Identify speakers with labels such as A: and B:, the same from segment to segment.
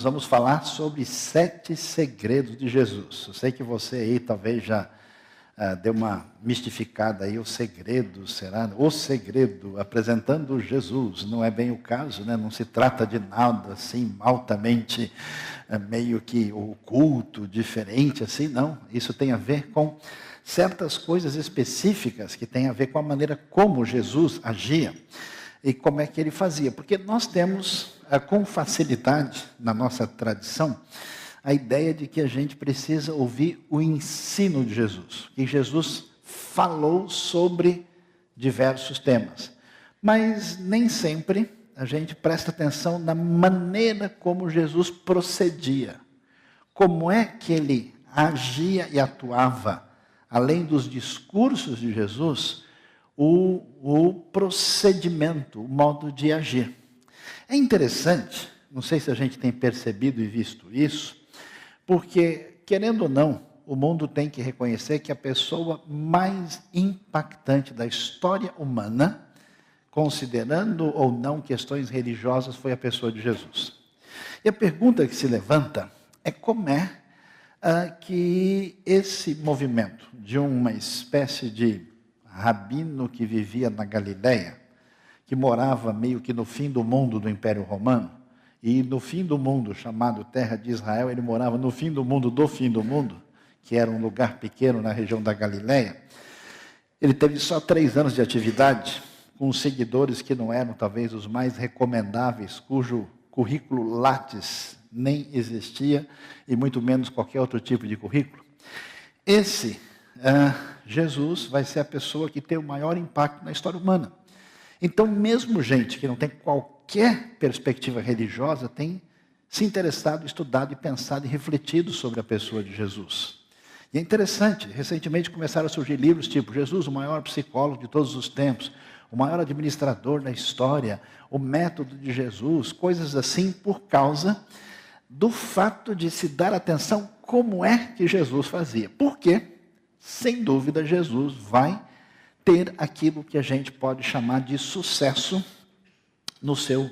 A: nós vamos falar sobre 7 segredos de Jesus. Eu sei que você aí talvez já deu uma mistificada aí, o segredo, será? O segredo, apresentando Jesus, não é bem o caso, né? Não se trata de nada assim, altamente, meio que oculto, diferente assim, não. Isso tem a ver com certas coisas específicas que têm a ver com a maneira como Jesus agia e como é que ele fazia. Porque nós temos, com facilidade, na nossa tradição, a ideia de que a gente precisa ouvir o ensino de Jesus. Que Jesus falou sobre diversos temas. Mas nem sempre a gente presta atenção na maneira como Jesus procedia. Como é que ele agia e atuava, além dos discursos de Jesus, o procedimento, o modo de agir. É interessante, não sei se a gente tem percebido e visto isso, porque, querendo ou não, o mundo tem que reconhecer que a pessoa mais impactante da história humana, considerando ou não questões religiosas, foi a pessoa de Jesus. E a pergunta que se levanta é como é que esse movimento de uma espécie de rabino que vivia na Galileia, que morava meio que no fim do mundo do Império Romano, e no fim do mundo, chamado Terra de Israel, ele morava no fim do mundo, que era um lugar pequeno na região da Galileia. Ele teve só 3 anos de atividade, com seguidores que não eram talvez os mais recomendáveis, cujo currículo Lattes nem existia, e muito menos qualquer outro tipo de currículo. Esse Jesus vai ser a pessoa que tem o maior impacto na história humana. Então, mesmo gente que não tem qualquer perspectiva religiosa, tem se interessado, estudado e pensado e refletido sobre a pessoa de Jesus. E é interessante, recentemente começaram a surgir livros tipo Jesus, o maior psicólogo de todos os tempos, o maior administrador da história, o método de Jesus, coisas assim, por causa do fato de se dar atenção como é que Jesus fazia. Por quê? Sem dúvida, Jesus vai ter aquilo que a gente pode chamar de sucesso no seu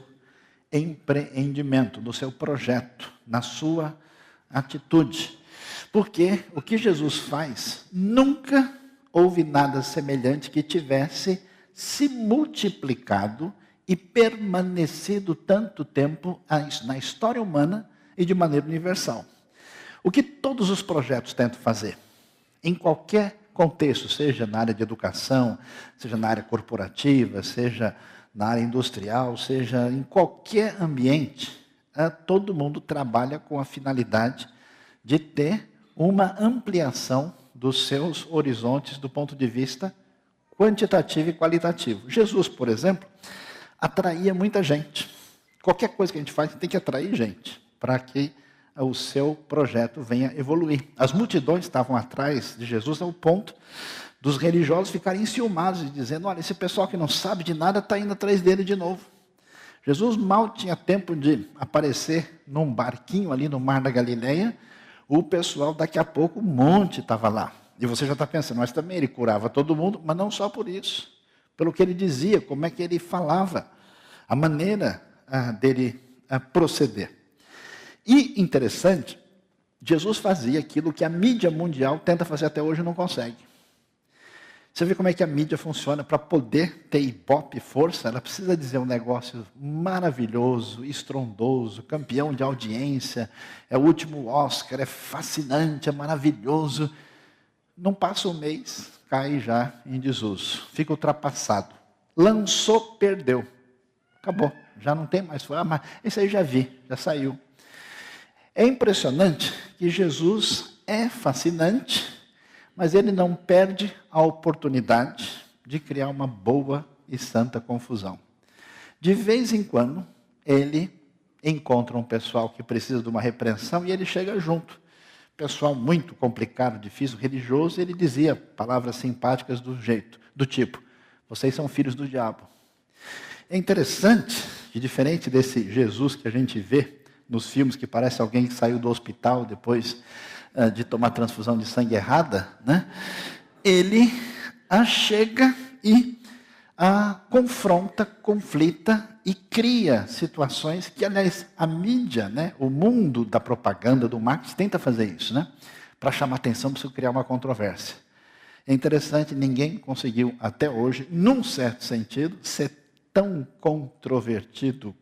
A: empreendimento, no seu projeto, na sua atitude. Porque o que Jesus faz, nunca houve nada semelhante que tivesse se multiplicado e permanecido tanto tempo na história humana e de maneira universal. O que todos os projetos tentam fazer, em qualquer contexto, seja na área de educação, seja na área corporativa, seja na área industrial, seja em qualquer ambiente, todo mundo trabalha com a finalidade de ter uma ampliação dos seus horizontes do ponto de vista quantitativo e qualitativo. Jesus, por exemplo, atraía muita gente. Qualquer coisa que a gente faz tem que atrair gente, para que o seu projeto venha evoluir. As multidões estavam atrás de Jesus ao ponto dos religiosos ficarem enciumados e dizendo, olha, esse pessoal que não sabe de nada está indo atrás dele de novo. Jesus mal tinha tempo de aparecer num barquinho ali no mar da Galileia, o pessoal daqui a pouco, um monte estava lá. E você já está pensando, mas também ele curava todo mundo, mas não só por isso. Pelo que ele dizia, como é que ele falava, a maneira dele proceder. E, interessante, Jesus fazia aquilo que a mídia mundial tenta fazer até hoje e não consegue. Você vê como é que a mídia funciona. Para poder ter ibope e força, ela precisa dizer um negócio maravilhoso, estrondoso, campeão de audiência, é o último Oscar, é fascinante, é maravilhoso. Não passa um mês, cai já em desuso, fica ultrapassado. Lançou, perdeu. Acabou, já não tem mais. Mas esse aí já vi, já saiu. É impressionante que Jesus é fascinante, mas ele não perde a oportunidade de criar uma boa e santa confusão. De vez em quando, ele encontra um pessoal que precisa de uma repreensão e ele chega junto. Pessoal muito complicado, difícil, religioso, ele dizia palavras simpáticas do tipo, vocês são filhos do diabo. É interessante que, diferente desse Jesus que a gente vê nos filmes, que parece alguém que saiu do hospital depois de tomar transfusão de sangue errada, né? Ele chega e confronta, conflita e cria situações que, aliás, a mídia, né, o mundo da propaganda, do marketing, tenta fazer isso, né? Para chamar atenção, precisa criar uma controvérsia. É interessante, ninguém conseguiu até hoje, num certo sentido, ser tão controvertido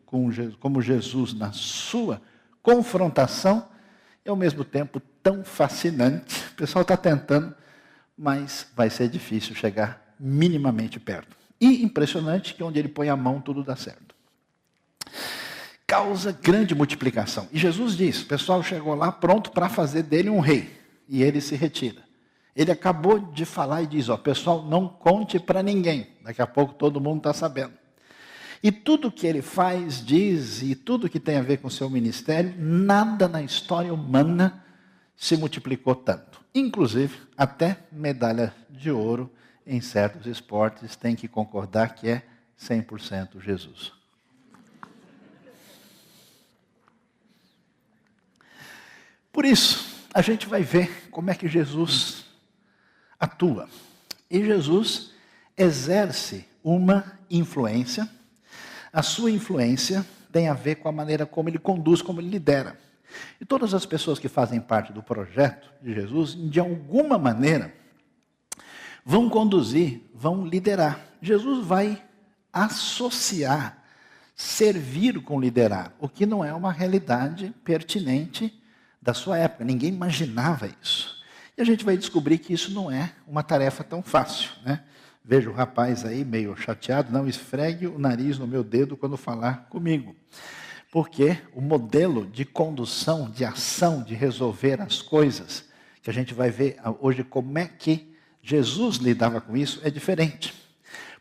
A: como Jesus na sua confrontação e, ao mesmo tempo, tão fascinante. O pessoal está tentando, mas vai ser difícil chegar minimamente perto. E impressionante que onde ele põe a mão, tudo dá certo. Causa grande multiplicação. E Jesus diz, o pessoal chegou lá pronto para fazer dele um rei. E ele se retira. Ele acabou de falar e diz, pessoal, não conte para ninguém. Daqui a pouco todo mundo está sabendo. E tudo que ele faz, diz, e tudo que tem a ver com o seu ministério, nada na história humana se multiplicou tanto. Inclusive, até medalha de ouro em certos esportes tem que concordar que é 100% Jesus. Por isso, a gente vai ver como é que Jesus atua. E Jesus exerce uma influência. A sua influência tem a ver com a maneira como ele conduz, como ele lidera. E todas as pessoas que fazem parte do projeto de Jesus, de alguma maneira, vão conduzir, vão liderar. Jesus vai associar, servir com liderar, o que não é uma realidade pertinente da sua época. Ninguém imaginava isso. E a gente vai descobrir que isso não é uma tarefa tão fácil, né? Veja o rapaz aí meio chateado, não esfregue o nariz no meu dedo quando falar comigo. Porque o modelo de condução, de ação, de resolver as coisas, que a gente vai ver hoje como é que Jesus lidava com isso, é diferente.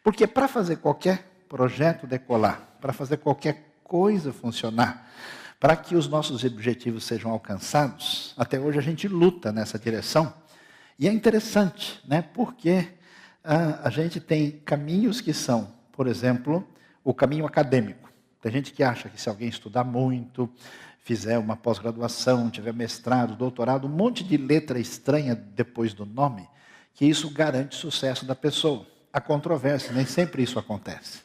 A: Porque para fazer qualquer projeto decolar, para fazer qualquer coisa funcionar, para que os nossos objetivos sejam alcançados, até hoje a gente luta nessa direção. E é interessante, né? Porque a gente tem caminhos que são, por exemplo, o caminho acadêmico. Tem gente que acha que se alguém estudar muito, fizer uma pós-graduação, tiver mestrado, doutorado, um monte de letra estranha depois do nome, que isso garante o sucesso da pessoa. Há controvérsia, nem sempre isso acontece.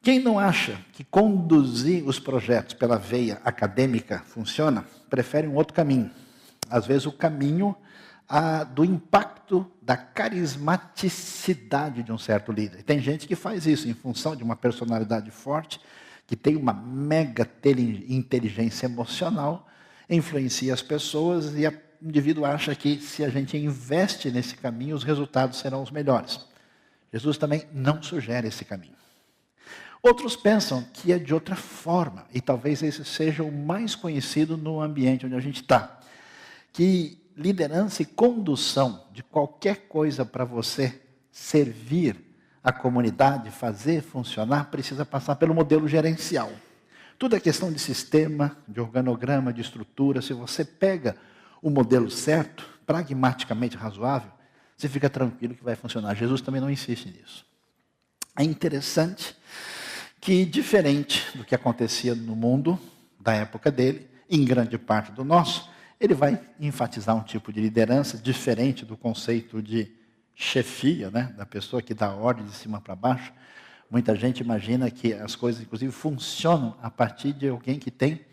A: Quem não acha que conduzir os projetos pela veia acadêmica funciona, prefere um outro caminho. Às vezes o caminho do impacto, da carismaticidade de um certo líder. Tem gente que faz isso em função de uma personalidade forte, que tem uma mega inteligência emocional, influencia as pessoas e o indivíduo acha que se a gente investe nesse caminho, os resultados serão os melhores. Jesus também não sugere esse caminho. Outros pensam que é de outra forma, e talvez esse seja o mais conhecido no ambiente onde a gente está, que liderança e condução de qualquer coisa para você servir a comunidade, fazer funcionar, precisa passar pelo modelo gerencial. Tudo é questão de sistema, de organograma, de estrutura. Se você pega o modelo certo, pragmaticamente razoável, você fica tranquilo que vai funcionar. Jesus também não insiste nisso. É interessante que, diferente do que acontecia no mundo da época dele, em grande parte do nosso, ele vai enfatizar um tipo de liderança diferente do conceito de chefia, né? Da pessoa que dá ordem de cima para baixo. Muita gente imagina que as coisas, inclusive, funcionam a partir de alguém que tem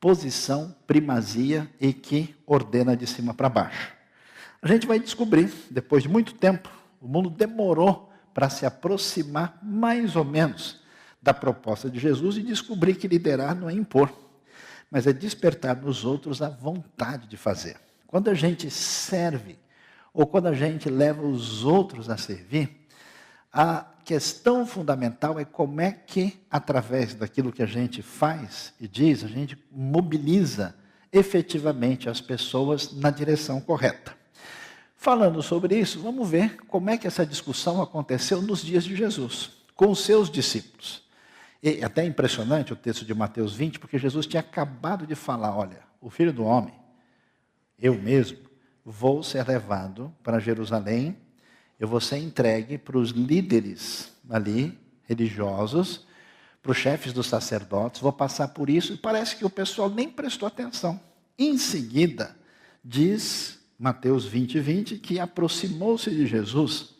A: posição, primazia e que ordena de cima para baixo. A gente vai descobrir, depois de muito tempo, o mundo demorou para se aproximar mais ou menos da proposta de Jesus e descobrir que liderar não é impor, mas é despertar nos outros a vontade de fazer. Quando a gente serve, ou quando a gente leva os outros a servir, a questão fundamental é como é que, através daquilo que a gente faz e diz, a gente mobiliza efetivamente as pessoas na direção correta. Falando sobre isso, vamos ver como é que essa discussão aconteceu nos dias de Jesus, com os seus discípulos. E até é impressionante o texto de Mateus 20, porque Jesus tinha acabado de falar, olha, o Filho do Homem, eu mesmo, vou ser levado para Jerusalém, eu vou ser entregue para os líderes ali, religiosos, para os chefes dos sacerdotes, vou passar por isso, e parece que o pessoal nem prestou atenção. Em seguida, diz Mateus 20, que aproximou-se de Jesus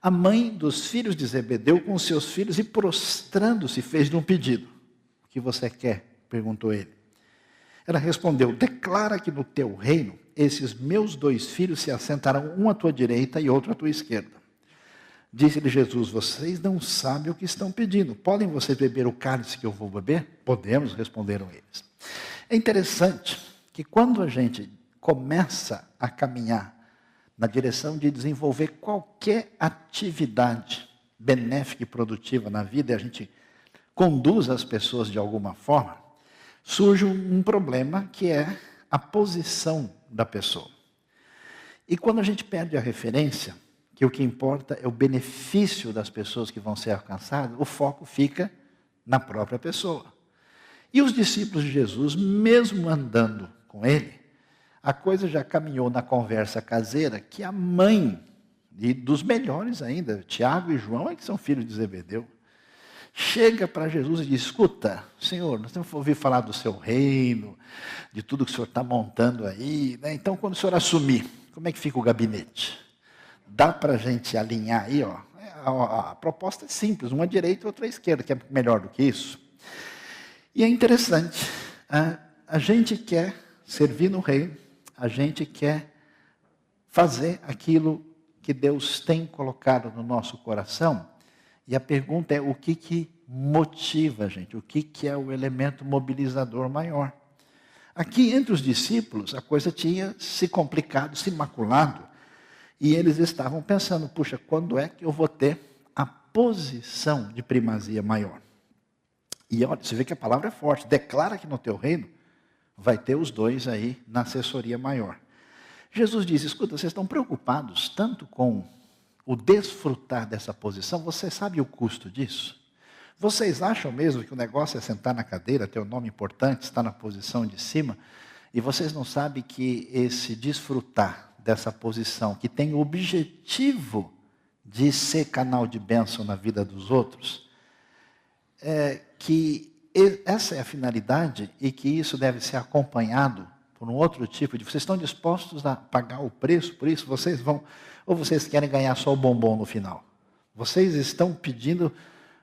A: a mãe dos filhos de Zebedeu com seus filhos e prostrando-se fez-lhe um pedido. O que você quer? Perguntou ele. Ela respondeu, declara que no teu reino esses meus 2 filhos se assentarão, um à tua direita e outro à tua esquerda. Disse-lhe Jesus, vocês não sabem o que estão pedindo. Podem vocês beber o cálice que eu vou beber? Podemos, responderam eles. É interessante que quando a gente começa a caminhar na direção de desenvolver qualquer atividade benéfica e produtiva na vida, e a gente conduz as pessoas de alguma forma, surge um problema que é a posição da pessoa. E quando a gente perde a referência, que o que importa é o benefício das pessoas que vão ser alcançadas, o foco fica na própria pessoa. E os discípulos de Jesus, mesmo andando com ele, a coisa já caminhou na conversa caseira que a mãe, e dos melhores ainda, Tiago e João, é que são filhos de Zebedeu, chega para Jesus e diz, escuta, Senhor, nós temos que ouvir falar do seu reino, de tudo que o Senhor está montando aí, né? Então quando o Senhor assumir, como é que fica o gabinete? Dá para a gente alinhar aí, ó. A proposta é simples, uma à direita e outra à esquerda, que é melhor do que isso. E é interessante, a gente quer servir no reino, a gente quer fazer aquilo que Deus tem colocado no nosso coração, e a pergunta é o que motiva a gente, o que é o elemento mobilizador maior. Aqui entre os discípulos a coisa tinha se complicado, se maculado, e eles estavam pensando, puxa, quando é que eu vou ter a posição de primazia maior? E olha, você vê que a palavra é forte, declara que no teu reino vai ter os 2 aí na assessoria maior. Jesus diz, escuta, vocês estão preocupados tanto com o desfrutar dessa posição, você sabe o custo disso? Vocês acham mesmo que o negócio é sentar na cadeira, ter um nome importante, estar na posição de cima, e vocês não sabem que esse desfrutar dessa posição, que tem o objetivo de ser canal de bênção na vida dos outros, que essa é a finalidade e que isso deve ser acompanhado por um outro tipo de... Vocês estão dispostos a pagar o preço por isso? Vocês vão... Ou vocês querem ganhar só o bombom no final? Vocês estão pedindo...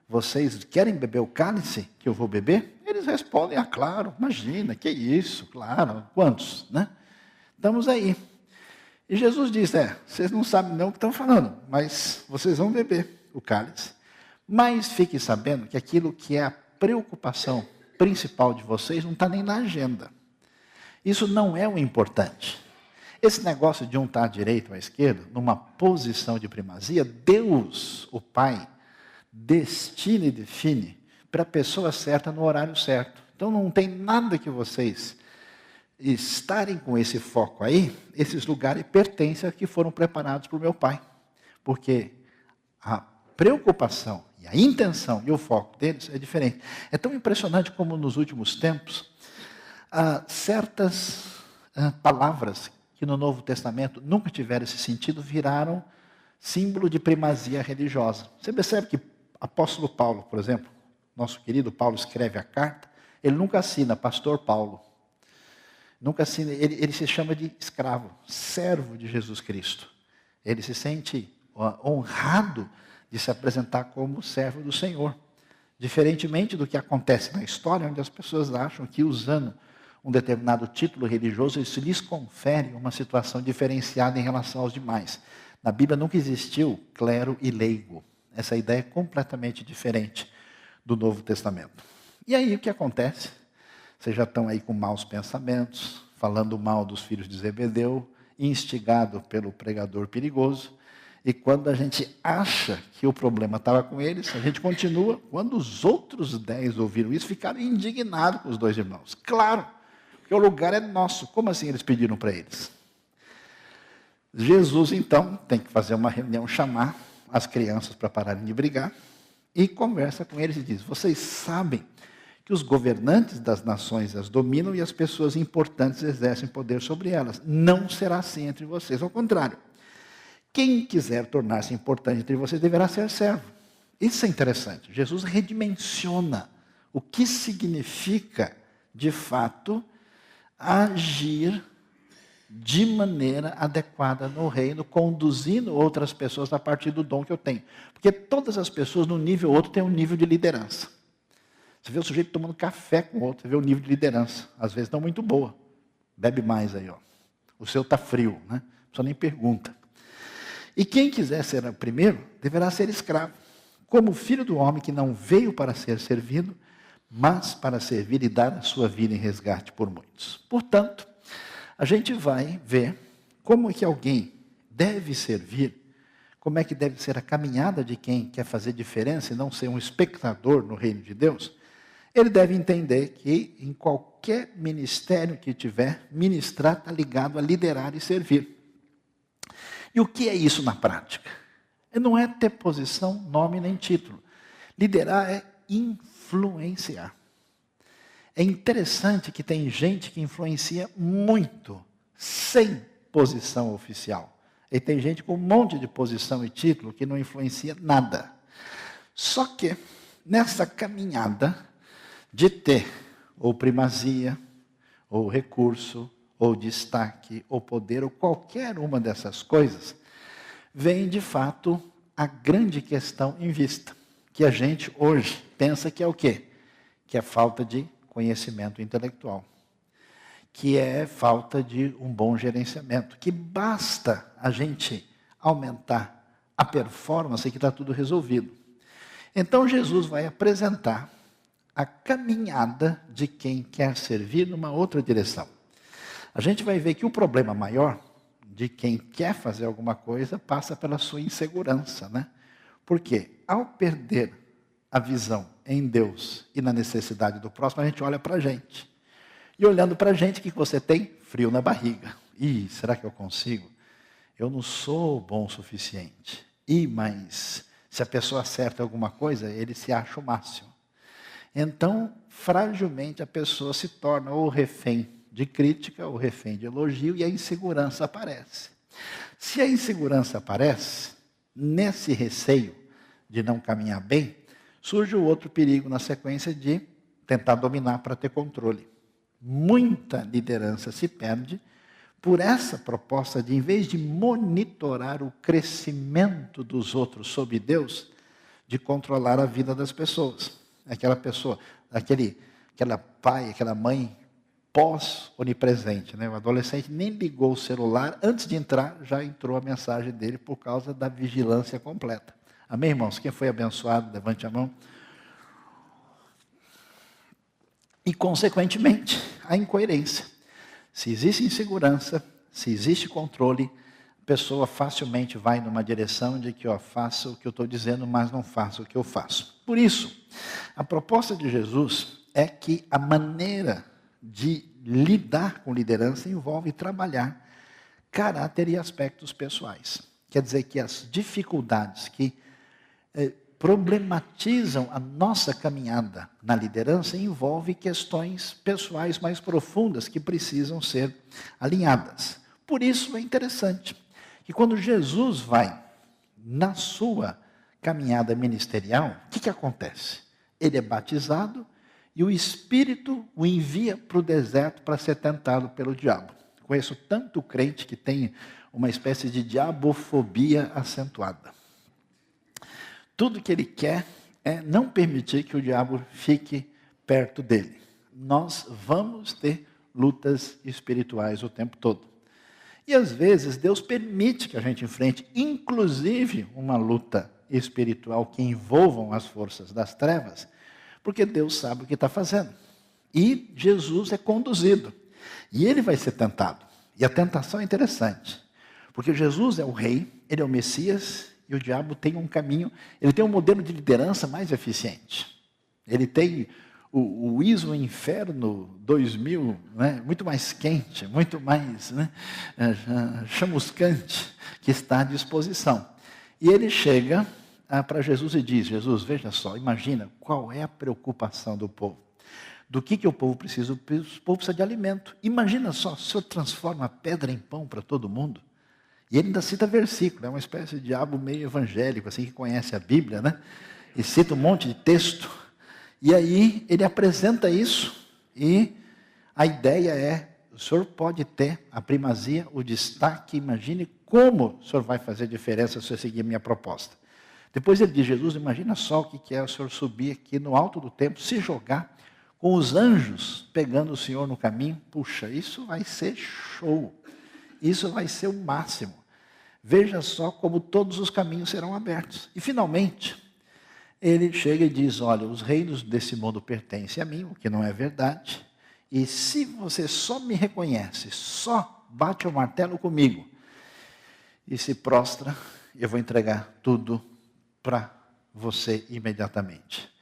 A: Vocês querem beber o cálice que eu vou beber? Eles respondem, claro, imagina, que isso, claro, quantos, né? Estamos aí. E Jesus diz, vocês não sabem não o que estão falando, mas vocês vão beber o cálice. Mas fiquem sabendo que aquilo que é a preocupação principal de vocês não está nem na agenda. Isso não é o importante. Esse negócio de um estar à direita ou à esquerda, numa posição de primazia, Deus, o Pai, destina e define para a pessoa certa no horário certo. Então não tem nada que vocês estarem com esse foco aí, esses lugares pertencem a que foram preparados por meu Pai. Porque a preocupação e a intenção e o foco deles é diferente. É tão impressionante como nos últimos tempos, certas palavras que no Novo Testamento nunca tiveram esse sentido, viraram símbolo de primazia religiosa. Você percebe que apóstolo Paulo, por exemplo, nosso querido Paulo escreve a carta, ele nunca assina pastor Paulo. Nunca assina, ele se chama de escravo, servo de Jesus Cristo. Ele se sente honrado de se apresentar como servo do Senhor. Diferentemente do que acontece na história, onde as pessoas acham que usando um determinado título religioso, isso lhes confere uma situação diferenciada em relação aos demais. Na Bíblia nunca existiu clero e leigo. Essa ideia é completamente diferente do Novo Testamento. E aí o que acontece? Vocês já estão aí com maus pensamentos, falando mal dos filhos de Zebedeu, instigado pelo pregador perigoso. E quando a gente acha que o problema estava com eles, a gente continua. Quando os outros 10 ouviram isso, ficaram indignados com os 2 irmãos. Claro, porque o lugar é nosso. Como assim eles pediram para eles? Jesus, então, tem que fazer uma reunião, chamar as crianças para pararem de brigar, e conversa com eles e diz, vocês sabem que os governantes das nações as dominam e as pessoas importantes exercem poder sobre elas. Não será assim entre vocês, ao contrário. Quem quiser tornar-se importante entre vocês deverá ser servo. Isso é interessante. Jesus redimensiona o que significa, de fato, agir de maneira adequada no reino, conduzindo outras pessoas a partir do dom que eu tenho. Porque todas as pessoas, num nível ou outro, têm um nível de liderança. Você vê o sujeito tomando café com o outro, você vê o nível de liderança. Às vezes não muito boa. Bebe mais aí, ó. O seu está frio, né? A pessoa nem pergunta. E quem quiser ser o primeiro, deverá ser escravo. Como filho do homem que não veio para ser servido, mas para servir e dar a sua vida em resgate por muitos. Portanto, a gente vai ver como é que alguém deve servir, como é que deve ser a caminhada de quem quer fazer diferença e não ser um espectador no reino de Deus. Ele deve entender que em qualquer ministério que tiver, ministrar está ligado a liderar e servir. E o que é isso na prática? Não é ter posição, nome nem título. Liderar é influenciar. É interessante que tem gente que influencia muito, sem posição oficial. E tem gente com um monte de posição e título que não influencia nada. Só que, nessa caminhada de ter ou primazia, ou recurso, ou destaque, ou poder, ou qualquer uma dessas coisas, vem de fato a grande questão em vista, que a gente hoje pensa que é o quê? Que é falta de conhecimento intelectual, que é falta de um bom gerenciamento, que basta a gente aumentar a performance e que está tudo resolvido. Então Jesus vai apresentar a caminhada de quem quer servir numa outra direção. A gente vai ver que o problema maior de quem quer fazer alguma coisa passa pela sua insegurança, né? Porque ao perder a visão em Deus e na necessidade do próximo, a gente olha para a gente. E olhando para a gente, o que você tem? Frio na barriga. Ih, será que eu consigo? Eu não sou bom o suficiente. Mas se a pessoa acerta alguma coisa, ele se acha o máximo. Então, fragilmente, a pessoa se torna ou refém de crítica, ou refém de elogio, e a insegurança aparece. Se a insegurança aparece, nesse receio de não caminhar bem, surge o outro perigo na sequência de tentar dominar para ter controle. Muita liderança se perde por essa proposta de, em vez de monitorar o crescimento dos outros sob Deus, de controlar a vida das pessoas. Aquela pessoa, aquela pai, aquela mãe pós-onipresente, né? O adolescente nem ligou o celular, antes de entrar, já entrou a mensagem dele por causa da vigilância completa. Amém, irmãos? Quem foi abençoado, levante a mão. E, consequentemente, a incoerência. Se existe insegurança, se existe controle, a pessoa facilmente vai numa direção de que, faça o que eu estou dizendo, mas não faça o que eu faço. Por isso, a proposta de Jesus é que a maneira de lidar com liderança envolve trabalhar caráter e aspectos pessoais. Quer dizer que as dificuldades que problematizam a nossa caminhada na liderança envolvem questões pessoais mais profundas que precisam ser alinhadas. Por isso é interessante que quando Jesus vai na sua caminhada ministerial, o que acontece? Ele é batizado e o Espírito o envia para o deserto para ser tentado pelo diabo. Conheço tanto crente que tem uma espécie de diabofobia acentuada. Tudo que ele quer é não permitir que o diabo fique perto dele. Nós vamos ter lutas espirituais o tempo todo. E às vezes Deus permite que a gente enfrente, inclusive, uma luta espiritual que envolvam as forças das trevas, porque Deus sabe o que está fazendo. E Jesus é conduzido. E ele vai ser tentado. E a tentação é interessante. Porque Jesus é o rei, ele é o Messias, e o diabo tem um caminho, ele tem um modelo de liderança mais eficiente. Ele tem o ISO Inferno 2000, né, muito mais quente, muito mais chamuscante, que está à disposição. E ele chega para Jesus e diz: Jesus, veja só, imagina qual é a preocupação do povo. Do que o povo precisa? O povo precisa de alimento. Imagina só, o Senhor transforma a pedra em pão para todo mundo. E ele ainda cita versículo, é uma espécie de diabo meio evangélico, assim, que conhece a Bíblia, né? E cita um monte de texto. E aí ele apresenta isso, e a ideia é o senhor pode ter a primazia, o destaque, imagine como o senhor vai fazer diferença se eu seguir a minha proposta. Depois ele diz, Jesus, imagina só o que é o senhor subir aqui no alto do templo, se jogar com os anjos pegando o senhor no caminho. Puxa, isso vai ser show, isso vai ser o máximo. Veja só como todos os caminhos serão abertos. E finalmente, ele chega e diz, olha, os reinos desse mundo pertencem a mim, o que não é verdade. E se você só me reconhece, só bate o martelo comigo e se prostra, eu vou entregar tudo para você imediatamente.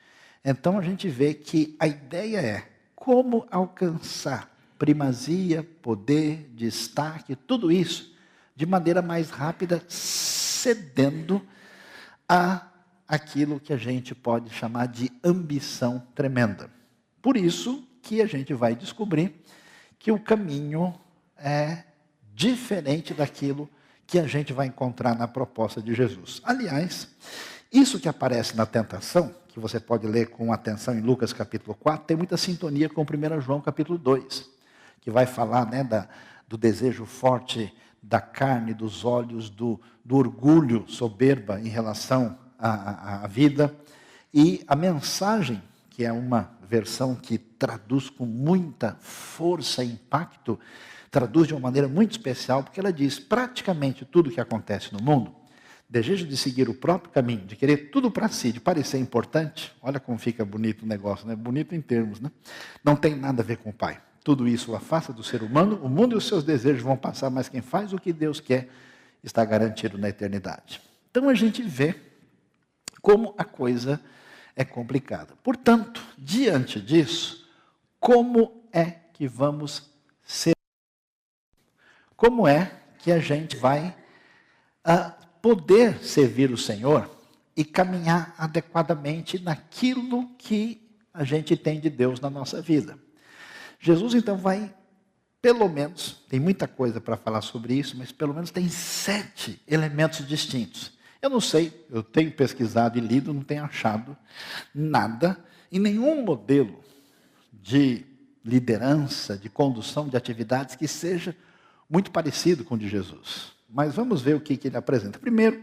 A: Então a gente vê que a ideia é como alcançar primazia, poder, destaque, tudo isso de maneira mais rápida, cedendo a aquilo que a gente pode chamar de ambição tremenda. Por isso que a gente vai descobrir que o caminho é diferente daquilo que a gente vai encontrar na proposta de Jesus. Aliás, isso que aparece na tentação, que você pode ler com atenção em Lucas capítulo 4, tem muita sintonia com 1 João capítulo 2, que vai falar, né, do desejo forte da carne, dos olhos, do orgulho, soberba em relação à vida. E a mensagem, que é uma versão que traduz com muita força e impacto, traduz de uma maneira muito especial, porque ela diz, praticamente tudo que acontece no mundo, desejo de seguir o próprio caminho, de querer tudo para si, de parecer importante, olha como fica bonito o negócio, né? Bonito em termos, né? Não tem nada a ver com o Pai. Tudo isso o afasta do ser humano, o mundo e os seus desejos vão passar, mas quem faz o que Deus quer está garantido na eternidade. Então a gente vê como a coisa é complicada. Portanto, diante disso, como é que vamos ser? Como é que a gente vai poder servir o Senhor e caminhar adequadamente naquilo que a gente tem de Deus na nossa vida? Jesus, então, vai, pelo menos, tem muita coisa para falar sobre isso, mas pelo menos tem 7 elementos distintos. Eu não sei, eu tenho pesquisado e lido, não tenho achado nada em nenhum modelo de liderança, de condução de atividades que seja muito parecido com o de Jesus. Mas vamos ver o que ele apresenta. Primeiro,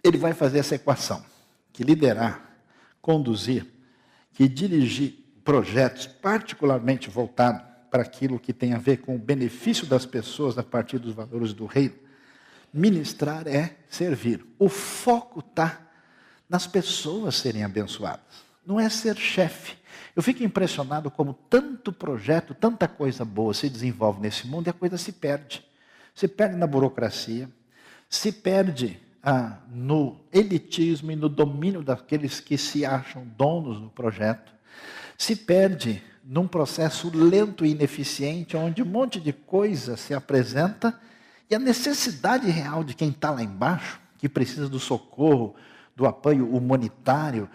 A: ele vai fazer essa equação, que liderar, conduzir, que dirigir projetos particularmente voltados para aquilo que tem a ver com o benefício das pessoas a partir dos valores do reino. Ministrar é servir. O foco está nas pessoas serem abençoadas. Não é ser chefe. Eu fico impressionado como tanto projeto, tanta coisa boa se desenvolve nesse mundo e a coisa se perde. Se perde na burocracia, se perde no elitismo e no domínio daqueles que se acham donos do projeto, se perde num processo lento e ineficiente, onde um monte de coisa se apresenta e a necessidade real de quem está lá embaixo, que precisa do socorro, do apoio humanitário,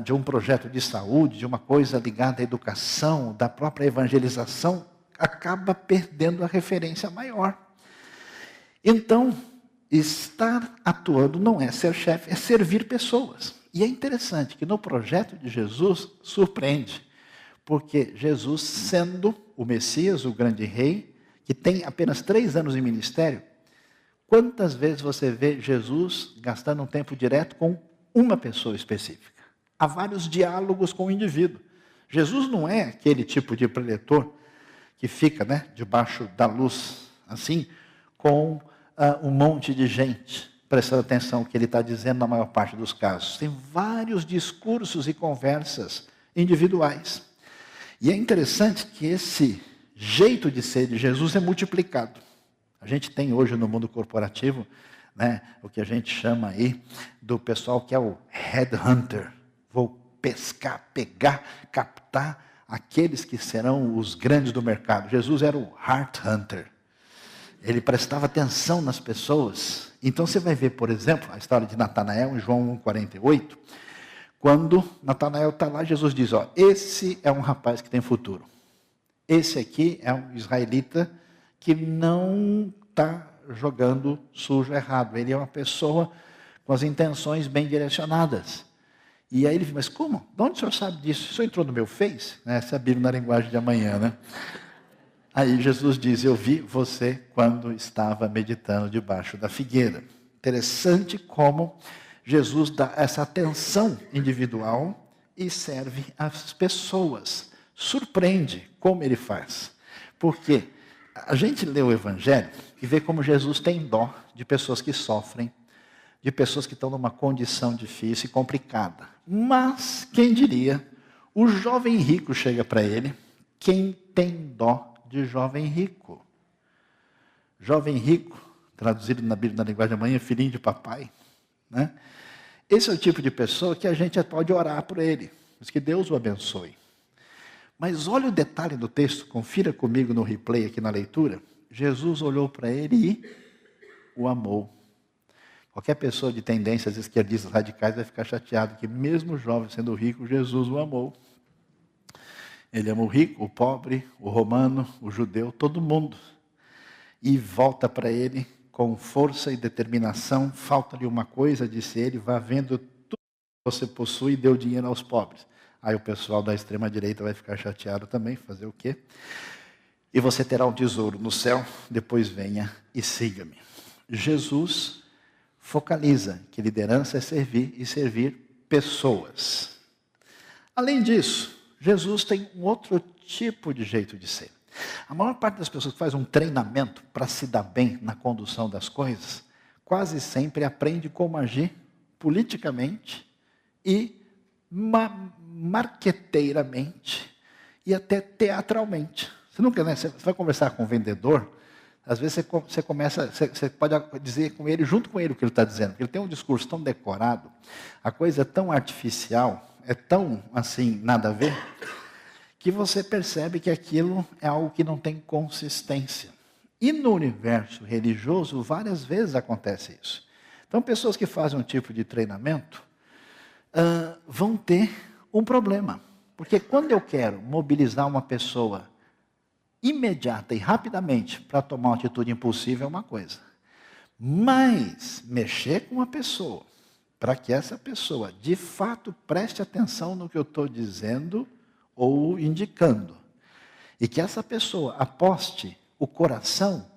A: de um projeto de saúde, de uma coisa ligada à educação, da própria evangelização, acaba perdendo a referência maior. Então, estar atuando não é ser chefe, é servir pessoas. E é interessante que no projeto de Jesus surpreende, porque Jesus, sendo o Messias, o grande rei, que tem apenas 3 anos em ministério, quantas vezes você vê Jesus gastando um tempo direto com uma pessoa específica? Há vários diálogos com o indivíduo. Jesus não é aquele tipo de preletor que fica, né, debaixo da luz, assim, com um monte de gente, prestando atenção no que ele está dizendo na maior parte dos casos. Tem vários discursos e conversas individuais. E é interessante que esse jeito de ser de Jesus é multiplicado. A gente tem hoje no mundo corporativo, né, o que a gente chama aí do pessoal que é o headhunter. Vou pescar, pegar, captar aqueles que serão os grandes do mercado. Jesus era o heart hunter. Ele prestava atenção nas pessoas. Então você vai ver, por exemplo, a história de Natanael em João 1,48. Quando Natanael está lá, Jesus diz, ó, esse é um rapaz que tem futuro. Esse aqui é um israelita que não está jogando sujo errado. Ele é uma pessoa com as intenções bem direcionadas. E aí ele diz, mas como? De onde o senhor sabe disso? O senhor entrou no meu Face? Essa é a Bíblia na linguagem de amanhã, né? Aí Jesus diz, eu vi você quando estava meditando debaixo da figueira. Interessante como Jesus dá essa atenção individual e serve às pessoas. Surpreende como ele faz. Porque a gente lê o Evangelho e vê como Jesus tem dó de pessoas que sofrem, de pessoas que estão numa condição difícil e complicada. Mas, quem diria, o jovem rico chega para ele, quem tem dó de jovem rico? Jovem rico, traduzido na Bíblia na linguagem da manhã, filhinho de papai, né? Esse é o tipo de pessoa que a gente pode orar por ele, mas que Deus o abençoe. Mas olha o detalhe do texto, confira comigo no replay aqui na leitura. Jesus olhou para ele e o amou. Qualquer pessoa de tendências esquerdistas radicais vai ficar chateado que mesmo o jovem sendo rico, Jesus o amou. Ele ama o rico, o pobre, o romano, o judeu, todo mundo. E volta para ele com força e determinação. Falta-lhe uma coisa, disse ele, vá vendo tudo que você possui e dê o dinheiro aos pobres. Aí o pessoal da extrema-direita vai ficar chateado também, fazer o quê? E você terá um tesouro no céu, depois venha e siga-me. Jesus focaliza que liderança é servir e servir pessoas. Além disso, Jesus tem um outro tipo de jeito de ser. A maior parte das pessoas que faz um treinamento para se dar bem na condução das coisas, quase sempre aprende como agir politicamente e marqueteiramente e até teatralmente. Você nunca, né? Você vai conversar com um vendedor, às vezes você pode dizer com ele, junto com ele o que ele está dizendo, porque ele tem um discurso tão decorado, a coisa é tão artificial, é tão assim, nada a ver, que você percebe que aquilo é algo que não tem consistência. E no universo religioso, várias vezes acontece isso. Então, pessoas que fazem um tipo de treinamento vão ter um problema. Porque quando eu quero mobilizar uma pessoa imediata e rapidamente para tomar uma atitude impulsiva é uma coisa. Mas mexer com uma pessoa, para que essa pessoa de fato preste atenção no que eu estou dizendo ou indicando, e que essa pessoa aposte o coração,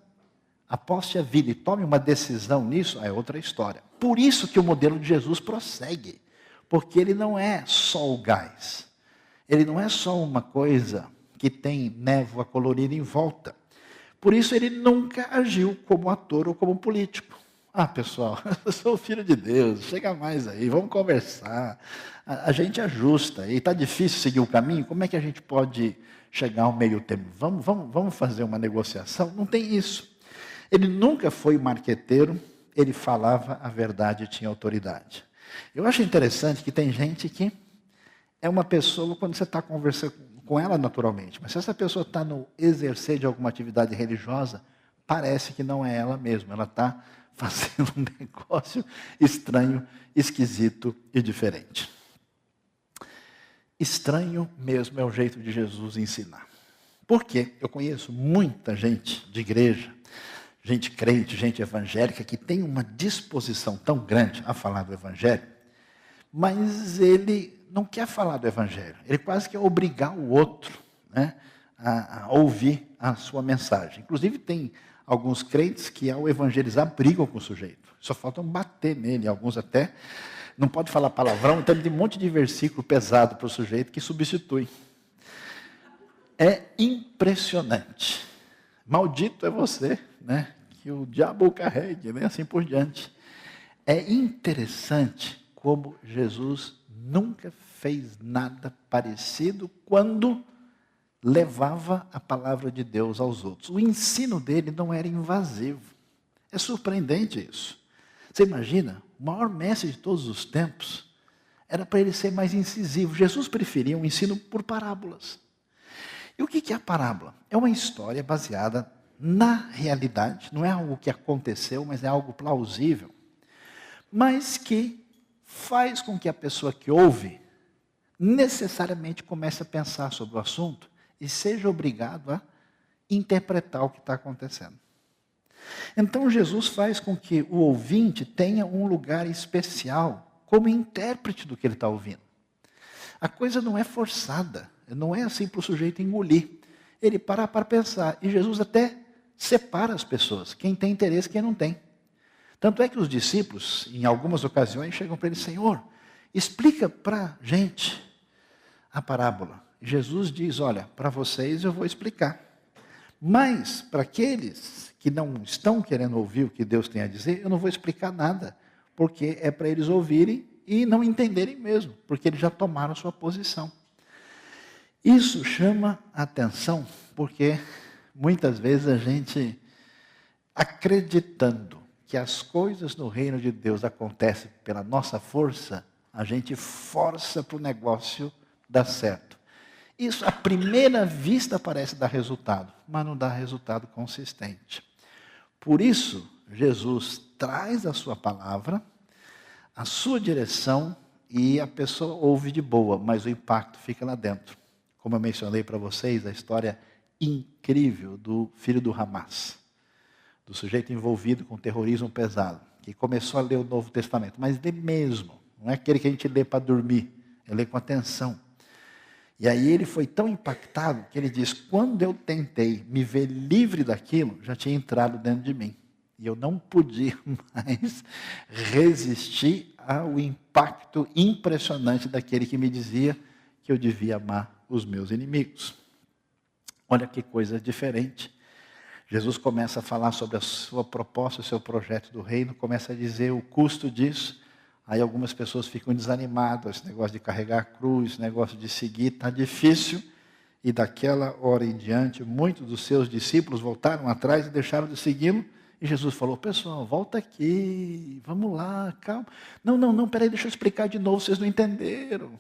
A: aposte a vida e tome uma decisão nisso, é outra história. Por isso que o modelo de Jesus prossegue, porque ele não é só o gás, ele não é só uma coisa que tem névoa colorida em volta. Por isso ele nunca agiu como ator ou como político. Ah, pessoal, eu sou filho de Deus, chega mais aí, vamos conversar. A gente ajusta, e está difícil seguir o caminho, como é que a gente pode chegar ao meio termo? Vamos fazer uma negociação? Não tem isso. Ele nunca foi marqueteiro, ele falava a verdade e tinha autoridade. Eu acho interessante que tem gente que é uma pessoa, quando você está conversando com ela naturalmente, mas se essa pessoa está no exercer de alguma atividade religiosa, parece que não é ela mesma, ela está fazendo um negócio estranho, esquisito e diferente. Estranho mesmo é o jeito de Jesus ensinar. Porque eu conheço muita gente de igreja, gente crente, gente evangélica, que tem uma disposição tão grande a falar do evangelho, mas ele não quer falar do evangelho, ele quase quer obrigar o outro, né, a ouvir a sua mensagem. Inclusive tem alguns crentes que ao evangelizar brigam com o sujeito, só faltam bater nele, alguns até não pode falar palavrão, então tem um monte de versículo pesado para o sujeito que substitui. É impressionante. Maldito é você, né, que o diabo o carregue, né, assim por diante. É interessante como Jesus nunca fez nada parecido quando levava a palavra de Deus aos outros. O ensino dele não era invasivo. É surpreendente isso. Você imagina, o maior mestre de todos os tempos era para ele ser mais incisivo. Jesus preferia um ensino por parábolas. E o que é a parábola? É uma história baseada na realidade, não é algo que aconteceu, mas é algo plausível, mas que faz com que a pessoa que ouve necessariamente comece a pensar sobre o assunto e seja obrigado a interpretar o que está acontecendo. Então Jesus faz com que o ouvinte tenha um lugar especial como intérprete do que ele está ouvindo. A coisa não é forçada, não é assim para o sujeito engolir. ele para pensar. E Jesus até separa as pessoas, quem tem interesse e quem não tem. Tanto é que os discípulos, em algumas ocasiões, chegam para ele: Senhor, explica para a gente a parábola. Jesus diz: olha, para vocês eu vou explicar. Mas para aqueles que não estão querendo ouvir o que Deus tem a dizer, eu não vou explicar nada, porque é para eles ouvirem e não entenderem mesmo, porque eles já tomaram a sua posição. Isso chama a atenção, porque muitas vezes a gente, acreditando que as coisas no reino de Deus acontecem pela nossa força, a gente força para o negócio dar certo. Isso, à primeira vista, parece dar resultado, mas não dá resultado consistente. Por isso, Jesus traz a sua palavra, a sua direção, e a pessoa ouve de boa, mas o impacto fica lá dentro. Como eu mencionei para vocês, a história incrível do filho do Hamas, do sujeito envolvido com terrorismo pesado, que começou a ler o Novo Testamento, mas lê mesmo, não é aquele que a gente lê para dormir, é ler com atenção. E aí ele foi tão impactado que ele diz: quando eu tentei me ver livre daquilo, já tinha entrado dentro de mim. E eu não podia mais resistir ao impacto impressionante daquele que me dizia que eu devia amar os meus inimigos. Olha que coisa diferente. Jesus começa a falar sobre a sua proposta, o seu projeto do reino, começa a dizer o custo disso. Aí algumas pessoas ficam desanimadas, esse negócio de carregar a cruz, esse negócio de seguir, está difícil. E daquela hora em diante, muitos dos seus discípulos voltaram atrás e deixaram de segui-lo. E Jesus falou: pessoal, volta aqui, vamos lá, calma. Não, peraí, deixa eu explicar de novo, vocês não entenderam.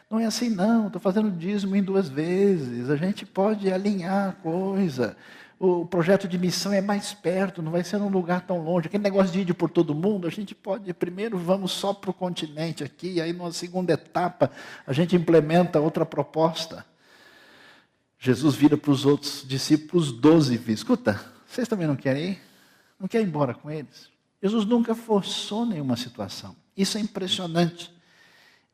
A: Não é assim não, estou fazendo dízimo em 2 vezes, a gente pode alinhar a coisa. O projeto de missão é mais perto, não vai ser num lugar tão longe. Aquele negócio de ir por todo mundo, a gente pode, primeiro vamos só para o continente aqui, aí numa segunda etapa a gente implementa outra proposta. Jesus vira para os outros discípulos 12 e diz: escuta, vocês também não querem ir? Não querem ir embora com eles? Jesus nunca forçou nenhuma situação. Isso é impressionante.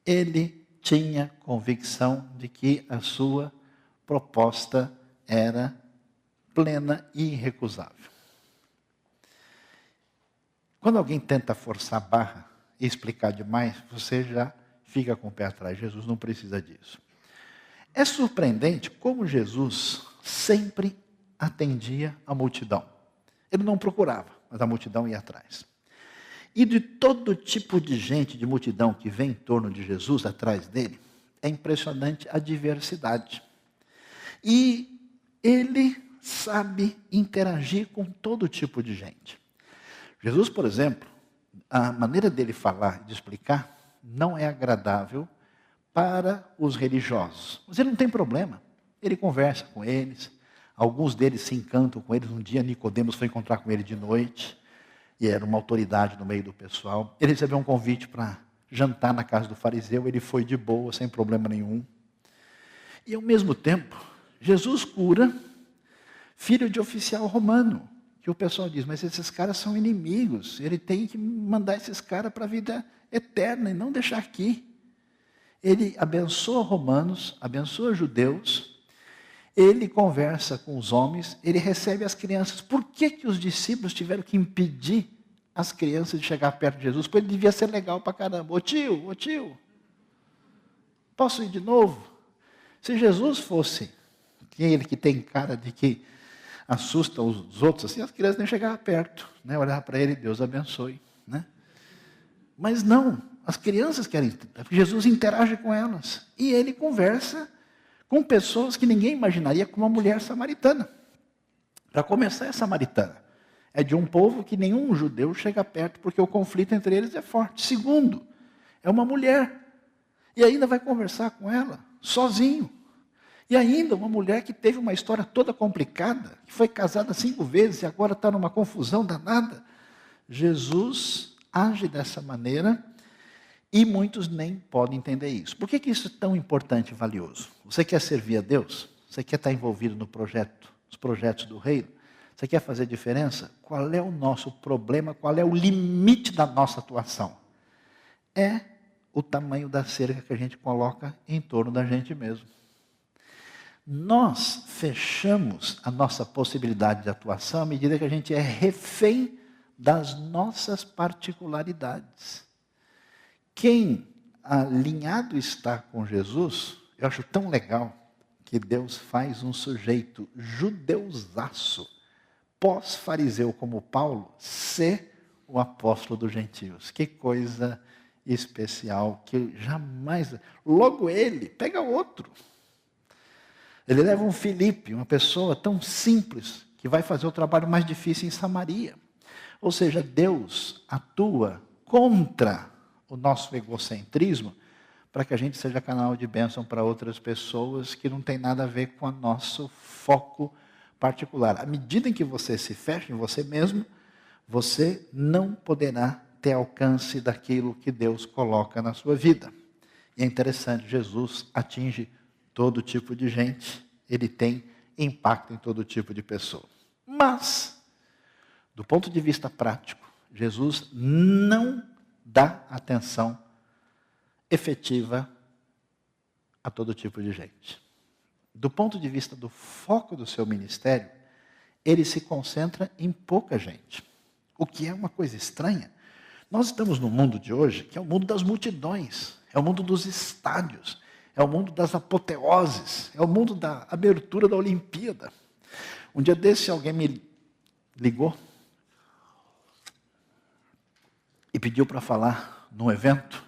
A: Ele tinha convicção de que a sua proposta era plena e irrecusável. Quando alguém tenta forçar a barra e explicar demais, você já fica com o pé atrás. Jesus não precisa disso. É surpreendente como Jesus sempre atendia a multidão. Ele não procurava, mas a multidão ia atrás. E de todo tipo de gente, de multidão que vem em torno de Jesus, atrás dele, é impressionante a diversidade. E ele sabe interagir com todo tipo de gente. Jesus, por exemplo, a maneira dele falar e de explicar não é agradável para os religiosos. Mas ele não tem problema. Ele conversa com eles. Alguns deles se encantam com eles. Um dia Nicodemos foi encontrar com ele de noite. E era uma autoridade no meio do pessoal. Ele recebeu um convite para jantar na casa do fariseu. Ele foi de boa, sem problema nenhum. E ao mesmo tempo, Jesus cura filho de oficial romano, que o pessoal diz: mas esses caras são inimigos, ele tem que mandar esses caras para a vida eterna e não deixar aqui. Ele abençoa romanos, abençoa judeus, ele conversa com os homens, ele recebe as crianças. Por que os discípulos tiveram que impedir as crianças de chegar perto de Jesus? Porque ele devia ser legal para caramba. Ô tio, posso ir de novo? Se Jesus fosse aquele que tem cara de que assusta os outros, assim, as crianças nem chegavam perto, né? Olhar para ele: Deus abençoe, né? Mas não, as crianças querem, Jesus interage com elas, e ele conversa com pessoas que ninguém imaginaria, como uma mulher samaritana. Para começar, é samaritana. É de um povo que nenhum judeu chega perto, porque o conflito entre eles é forte. Segundo, é uma mulher, e ainda vai conversar com ela, sozinho. E ainda uma mulher que teve uma história toda complicada, que foi casada 5 vezes e agora está numa confusão danada. Jesus age dessa maneira e muitos nem podem entender isso. Por que isso é tão importante e valioso? Você quer servir a Deus? Você quer estar envolvido no projeto, nos projetos do reino? Você quer fazer diferença? Qual é o nosso problema? Qual é o limite da nossa atuação? É o tamanho da cerca que a gente coloca em torno da gente mesmo. Nós fechamos a nossa possibilidade de atuação à medida que a gente é refém das nossas particularidades. Quem alinhado está com Jesus, eu acho tão legal que Deus faz um sujeito judeusaço, pós-fariseu como Paulo, ser o apóstolo dos gentios. Que coisa especial, que jamais... Logo ele, pega outro. Ele leva um Filipe, uma pessoa tão simples, que vai fazer o trabalho mais difícil em Samaria. Ou seja, Deus atua contra o nosso egocentrismo, para que a gente seja canal de bênção para outras pessoas que não tem nada a ver com o nosso foco particular. À medida em que você se fecha em você mesmo, você não poderá ter alcance daquilo que Deus coloca na sua vida. E é interessante, Jesus atinge todo tipo de gente, ele tem impacto em todo tipo de pessoa. Mas, do ponto de vista prático, Jesus não dá atenção efetiva a todo tipo de gente. Do ponto de vista do foco do seu ministério, ele se concentra em pouca gente. O que é uma coisa estranha. Nós estamos no mundo de hoje, que é o mundo das multidões, é o mundo dos estádios, é o mundo das apoteoses, é o mundo da abertura da Olimpíada. Um dia desse alguém me ligou e pediu para falar num evento,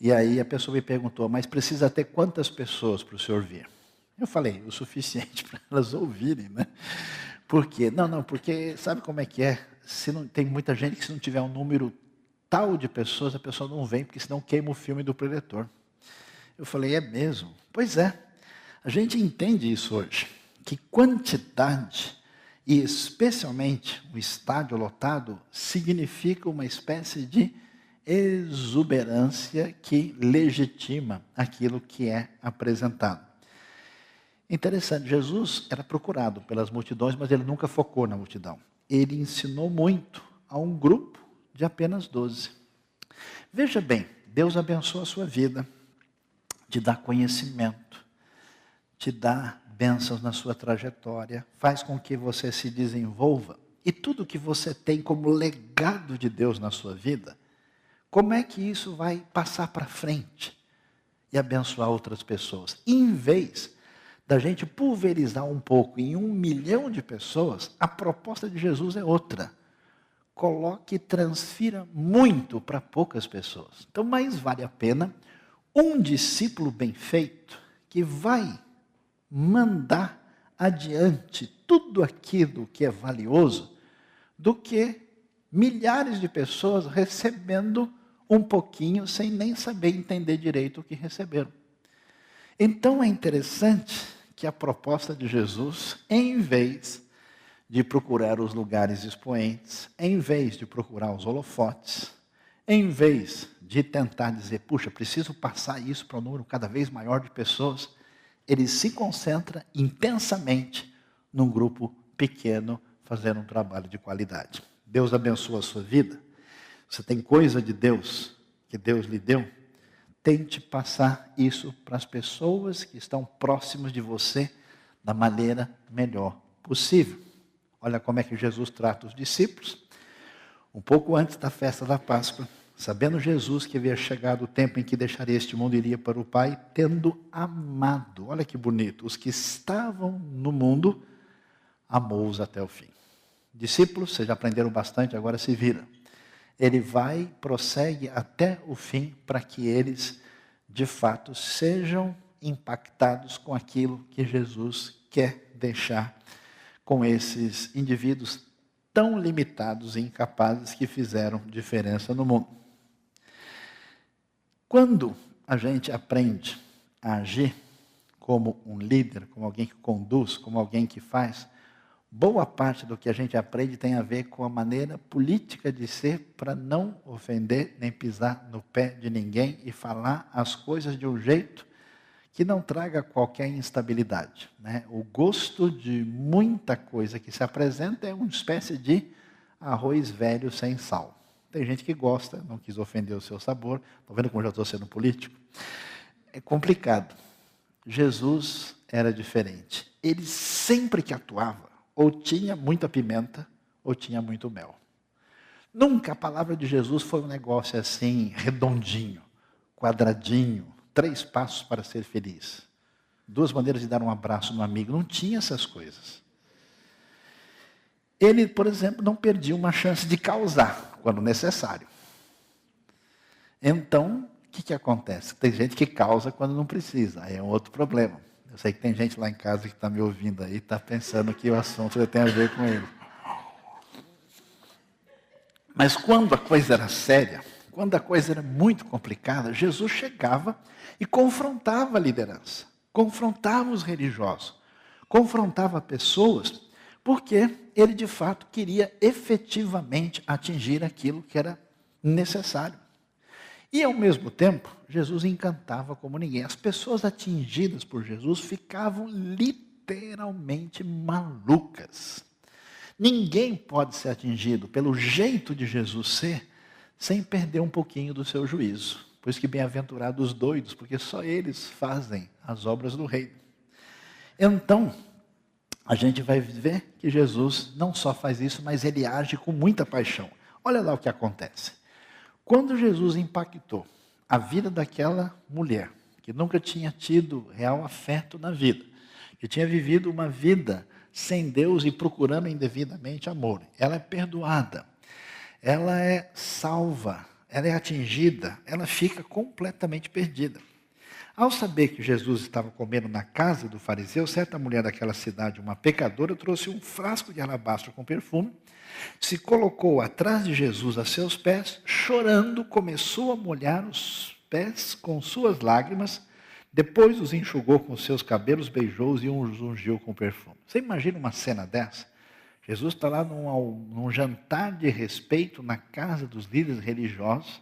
A: e aí a pessoa me perguntou, mas precisa ter quantas pessoas para o senhor vir? Eu falei, o suficiente para elas ouvirem, né? Por quê? Não, porque sabe como é que é? Se não, tem muita gente que se não tiver um número tal de pessoas, a pessoa não vem, porque senão queima o filme do preletor. Eu falei, é mesmo? Pois é, a gente entende isso hoje, que quantidade, e especialmente um estádio lotado, significa uma espécie de exuberância que legitima aquilo que é apresentado. Interessante, Jesus era procurado pelas multidões, mas ele nunca focou na multidão. Ele ensinou muito a um grupo de apenas 12. Veja bem, Deus abençoa a sua vida, te dá conhecimento, te dá bênçãos na sua trajetória, faz com que você se desenvolva. E tudo que você tem como legado de Deus na sua vida, como é que isso vai passar para frente e abençoar outras pessoas? Em vez da gente pulverizar um pouco em 1 milhão de pessoas, a proposta de Jesus é outra. Coloque e transfira muito para poucas pessoas. Então, mais vale a pena um discípulo bem feito que vai mandar adiante tudo aquilo que é valioso do que milhares de pessoas recebendo um pouquinho sem nem saber entender direito o que receberam. Então é interessante que a proposta de Jesus, em vez de procurar os lugares expoentes, em vez de procurar os holofotes, em vez de tentar dizer, puxa, preciso passar isso para um número cada vez maior de pessoas, ele se concentra intensamente num grupo pequeno, fazendo um trabalho de qualidade. Deus abençoa a sua vida. Você tem coisa de Deus, que Deus lhe deu, tente passar isso para as pessoas que estão próximas de você da maneira melhor possível. Olha como é que Jesus trata os discípulos. Um pouco antes da festa da Páscoa, sabendo Jesus que havia chegado o tempo em que deixaria este mundo e iria para o Pai, tendo amado, olha que bonito, os que estavam no mundo, amou-os até o fim. Discípulos, vocês já aprenderam bastante, agora se vira. Ele vai, prossegue até o fim para que eles, de fato, sejam impactados com aquilo que Jesus quer deixar com esses indivíduos tão limitados e incapazes que fizeram diferença no mundo. Quando a gente aprende a agir como um líder, como alguém que conduz, como alguém que faz, boa parte do que a gente aprende tem a ver com a maneira política de ser para não ofender nem pisar no pé de ninguém e falar as coisas de um jeito que não traga qualquer instabilidade, né? O gosto de muita coisa que se apresenta é uma espécie de arroz velho sem sal. Tem gente que gosta, não quis ofender o seu sabor. Estão vendo como eu já estou sendo político? É complicado. Jesus era diferente. Ele sempre que atuava, ou tinha muita pimenta, ou tinha muito mel. Nunca a palavra de Jesus foi um negócio assim, redondinho, quadradinho, 3 passos para ser feliz. 2 maneiras de dar um abraço no amigo. Não tinha essas coisas. Ele, por exemplo, não perdia uma chance de causar, quando necessário. Então, o que acontece? Tem gente que causa quando não precisa, aí é um outro problema. Eu sei que tem gente lá em casa que está me ouvindo aí, e está pensando que o assunto tem a ver com ele. Mas quando a coisa era séria, quando a coisa era muito complicada, Jesus chegava e confrontava a liderança, confrontava os religiosos, confrontava pessoas, porque ele de fato queria efetivamente atingir aquilo que era necessário. E ao mesmo tempo, Jesus encantava como ninguém. As pessoas atingidas por Jesus ficavam literalmente malucas. Ninguém pode ser atingido pelo jeito de Jesus ser, sem perder um pouquinho do seu juízo. Por isso que bem-aventurados os doidos, porque só eles fazem as obras do reino. Então, a gente vai ver que Jesus não só faz isso, mas ele age com muita paixão. Olha lá o que acontece. Quando Jesus impactou a vida daquela mulher, que nunca tinha tido real afeto na vida, que tinha vivido uma vida sem Deus e procurando indevidamente amor, ela é perdoada, ela é salva, ela é atingida, ela fica completamente perdida. Ao saber que Jesus estava comendo na casa do fariseu, certa mulher daquela cidade, uma pecadora, trouxe um frasco de alabastro com perfume, se colocou atrás de Jesus a seus pés, chorando, começou a molhar os pés com suas lágrimas, depois os enxugou com seus cabelos, beijou-os e os ungiu com perfume. Você imagina uma cena dessa? Jesus está lá num jantar de respeito na casa dos líderes religiosos.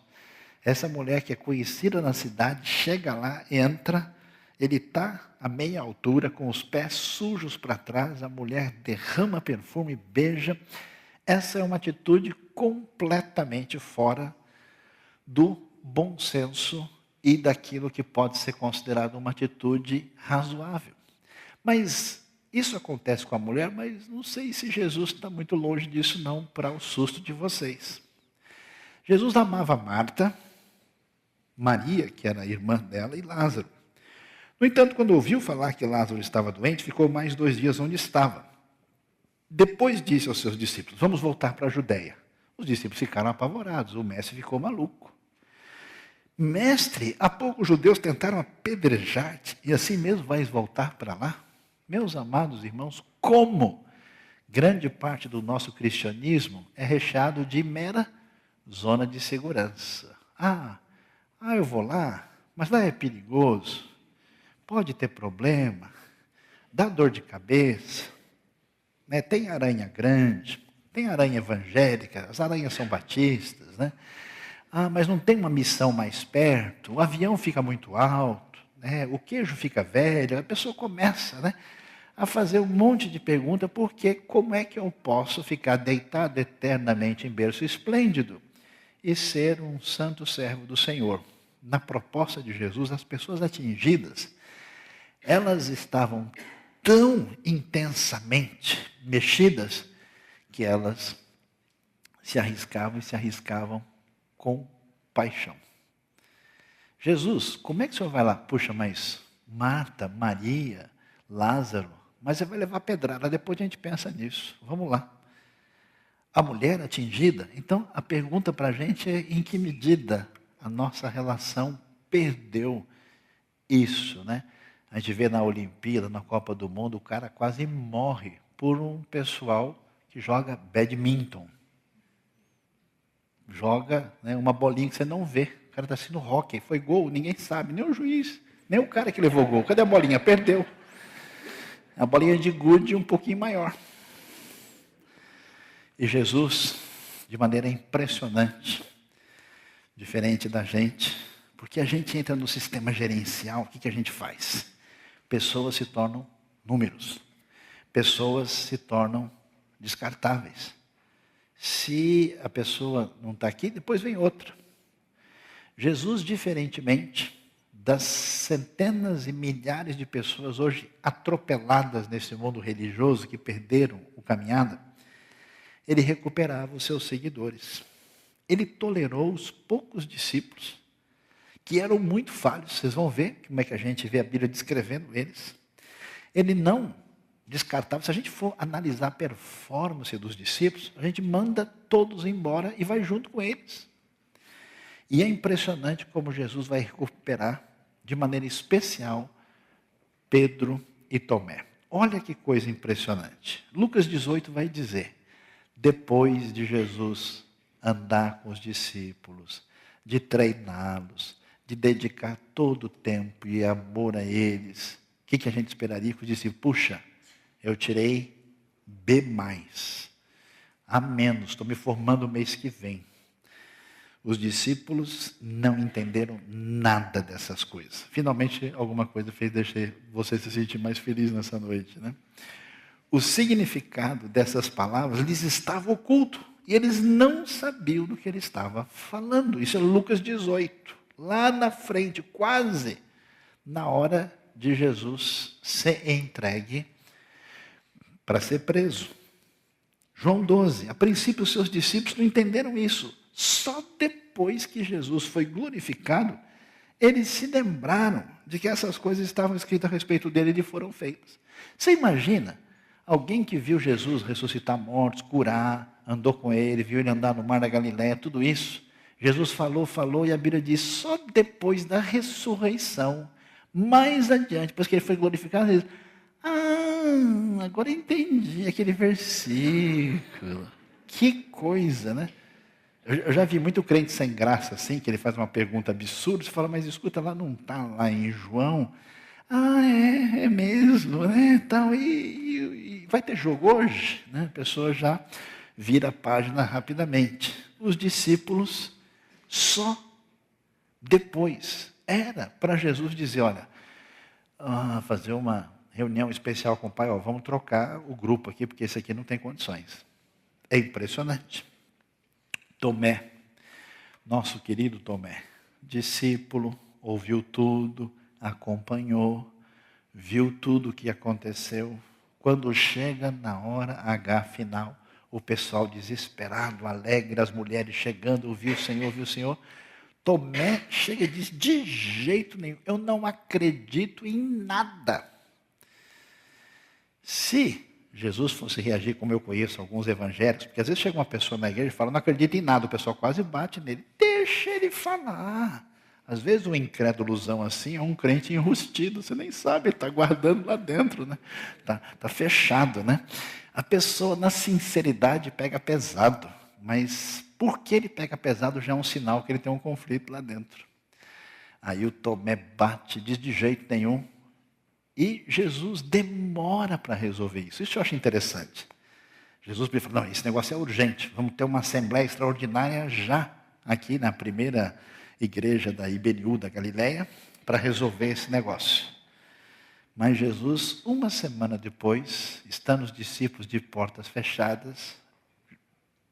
A: Essa mulher que é conhecida na cidade, chega lá, entra, ele está a meia altura, com os pés sujos para trás, a mulher derrama perfume, beija. Essa é uma atitude completamente fora do bom senso e daquilo que pode ser considerado uma atitude razoável. Mas isso acontece com a mulher, mas não sei se Jesus está muito longe disso não, para o susto de vocês. Jesus amava Marta, Maria, que era a irmã dela, e Lázaro. No entanto, quando ouviu falar que Lázaro estava doente, ficou mais 2 dias onde estava. Depois disse aos seus discípulos, vamos voltar para a Judéia. Os discípulos ficaram apavorados, o mestre ficou maluco. Mestre, há pouco os judeus tentaram apedrejar-te, e assim mesmo vais voltar para lá? Meus amados irmãos, como grande parte do nosso cristianismo é recheado de mera zona de segurança. Eu vou lá, mas lá é perigoso, pode ter problema, dá dor de cabeça, né? Tem aranha grande, tem aranha evangélica, as aranhas são batistas, né? Mas não tem uma missão mais perto, o avião fica muito alto, né? O queijo fica velho, a pessoa começa, né, a fazer um monte de perguntas, porque como é que eu posso ficar deitado eternamente em berço esplêndido e ser um santo servo do Senhor? Na proposta de Jesus, as pessoas atingidas, elas estavam tão intensamente mexidas que elas se arriscavam com paixão. Jesus, como é que o senhor vai lá? Puxa, mas Marta, Maria, Lázaro, mas você vai levar pedrada, depois a gente pensa nisso. Vamos lá. A mulher atingida, então a pergunta para a gente é em que medida a nossa relação perdeu isso, né? A gente vê na Olimpíada, na Copa do Mundo, o cara quase morre por um pessoal que joga badminton. Joga, né, uma bolinha que você não vê. O cara está sendo hóquei, foi gol, ninguém sabe, nem o juiz, nem o cara que levou gol. Cadê a bolinha? Perdeu. A bolinha de gude um pouquinho maior. E Jesus, de maneira impressionante, diferente da gente, porque a gente entra no sistema gerencial, o que a gente faz? Pessoas se tornam números. Pessoas se tornam descartáveis. Se a pessoa não está aqui, depois vem outra. Jesus, diferentemente das centenas e milhares de pessoas hoje atropeladas nesse mundo religioso que perderam o caminhada, ele recuperava os seus seguidores. Ele tolerou os poucos discípulos, que eram muito falhos. Vocês vão ver como é que a gente vê a Bíblia descrevendo eles. Ele não descartava. Se a gente for analisar a performance dos discípulos, a gente manda todos embora e vai junto com eles. E é impressionante como Jesus vai recuperar, de maneira especial, Pedro e Tomé. Olha que coisa impressionante. Lucas 18 vai dizer, depois de Jesus andar com os discípulos, de treiná-los, de dedicar todo o tempo e amor a eles, o que a gente esperaria que os discípulos? Puxa, eu tirei B+, A-, estou me formando o mês que vem. Os discípulos não entenderam nada dessas coisas. Finalmente, alguma coisa fez deixar você se sentir mais feliz nessa noite, né? O significado dessas palavras lhes estava oculto. E eles não sabiam do que ele estava falando. Isso é Lucas 18. Lá na frente, quase na hora de Jesus ser entregue para ser preso. João 12. A princípio, os seus discípulos não entenderam isso. Só depois que Jesus foi glorificado, eles se lembraram de que essas coisas estavam escritas a respeito dele e foram feitas. Você imagina alguém que viu Jesus ressuscitar mortos, curar, andou com ele, viu ele andar no mar da Galileia, tudo isso. Jesus falou, e a Bíblia diz, só depois da ressurreição, mais adiante, depois que ele foi glorificado, ele diz, agora entendi aquele versículo. Que coisa, né? Eu já vi muito crente sem graça assim, que ele faz uma pergunta absurda, você fala, mas escuta, lá não está lá em João? É mesmo, né? Então, e vai ter jogo hoje? Né? A pessoa já vira a página rapidamente. Os discípulos, só depois, era para Jesus dizer, olha, fazer uma reunião especial com o pai, vamos trocar o grupo aqui, porque esse aqui não tem condições. É impressionante. Tomé, nosso querido Tomé, discípulo, ouviu tudo, acompanhou, viu tudo o que aconteceu. Quando chega na hora H final, o pessoal desesperado, alegre, as mulheres chegando, viu o Senhor. Tomé chega e diz, de jeito nenhum, eu não acredito em nada. Se Jesus fosse reagir como eu conheço alguns evangélicos, porque às vezes chega uma pessoa na igreja e fala, não acredita em nada, o pessoal quase bate nele. Deixa ele falar. Às vezes um incrédulozão assim é um crente enrustido, você nem sabe, ele está guardando lá dentro, né? Tá fechado, né? A pessoa na sinceridade pega pesado, mas porque ele pega pesado já é um sinal que ele tem um conflito lá dentro. Aí o Tomé bate, diz de jeito nenhum, e Jesus demora para resolver isso. Isso eu acho interessante. Jesus me falou, não, esse negócio é urgente, vamos ter uma assembleia extraordinária já aqui na primeira igreja da IBNU da Galileia para resolver esse negócio. Mas Jesus, uma semana depois, estando os discípulos de portas fechadas,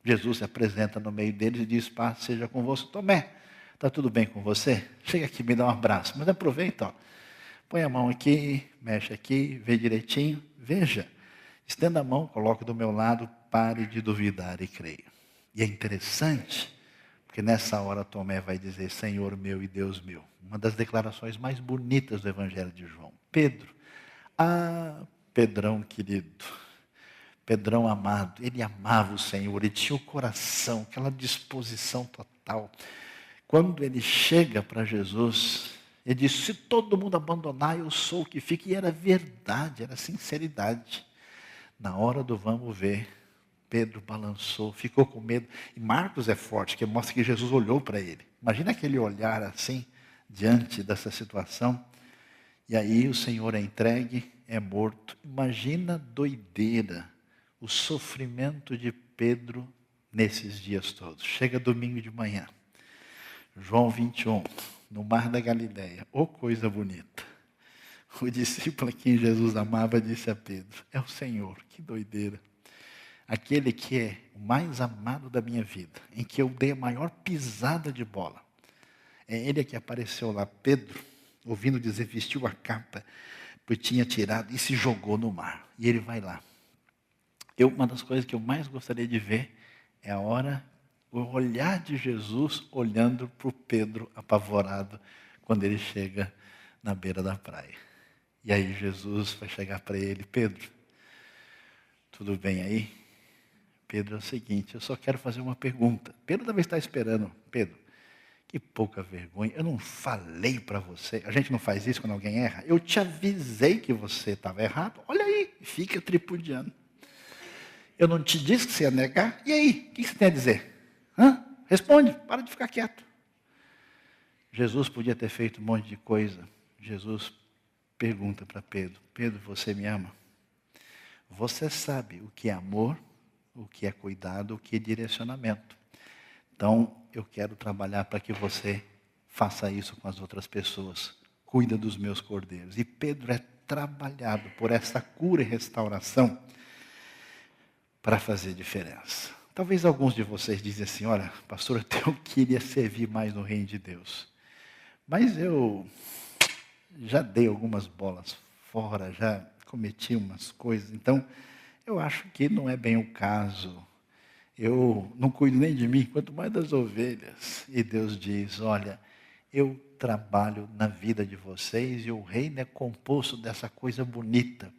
A: Jesus se apresenta no meio deles e diz, paz seja convosco. Tomé, está tudo bem com você? Chega aqui, me dá um abraço. Mas aproveita, põe a mão aqui, mexe aqui, vê direitinho, veja. Estenda a mão, coloque do meu lado, pare de duvidar e creia. E é interessante, porque nessa hora Tomé vai dizer, Senhor meu e Deus meu. Uma das declarações mais bonitas do Evangelho de João. Pedro, Pedrão querido, Pedrão amado, ele amava o Senhor, ele tinha o coração, aquela disposição total. Quando ele chega para Jesus, ele diz, se todo mundo abandonar, eu sou o que fica. E era verdade, era sinceridade. Na hora do vamos ver, Pedro balançou, ficou com medo. E Marcos é forte, que mostra que Jesus olhou para ele. Imagina aquele olhar assim, diante dessa situação. E aí o Senhor é entregue, é morto. Imagina a doideira, o sofrimento de Pedro nesses dias todos. Chega domingo de manhã, João 21, no mar da Galileia. Oh, coisa bonita. O discípulo a quem Jesus amava disse a Pedro, é o Senhor, que doideira. Aquele que é o mais amado da minha vida, em que eu dei a maior pisada de bola. É ele que apareceu lá. Pedro, ouvindo dizer, vestiu a capa, pois tinha tirado e se jogou no mar. E ele vai lá. Uma das coisas que eu mais gostaria de ver é a hora, o olhar de Jesus olhando para o Pedro apavorado quando ele chega na beira da praia. E aí Jesus vai chegar para ele, Pedro, tudo bem aí? Pedro, é o seguinte, eu só quero fazer uma pergunta. Pedro deve estar esperando. Pedro, que pouca vergonha, eu não falei para você. A gente não faz isso quando alguém erra. Eu te avisei que você estava errado. Olha aí, fica tripudiando. Eu não te disse que você ia negar? E aí, o que você tem a dizer? Responde, para de ficar quieto. Jesus podia ter feito um monte de coisa. Jesus pergunta para Pedro, Pedro, você me ama? Você sabe o que é amor, o que é cuidado, o que é direcionamento. Então, eu quero trabalhar para que você faça isso com as outras pessoas. Cuida dos meus cordeiros. E Pedro é trabalhado por essa cura e restauração para fazer diferença. Talvez alguns de vocês dizem assim, olha, pastor, eu queria servir mais no reino de Deus. Mas eu já dei algumas bolas fora, já cometi umas coisas. Então, eu acho que não é bem o caso. Eu não cuido nem de mim, quanto mais das ovelhas. E Deus diz, olha, eu trabalho na vida de vocês e o reino é composto dessa coisa bonita,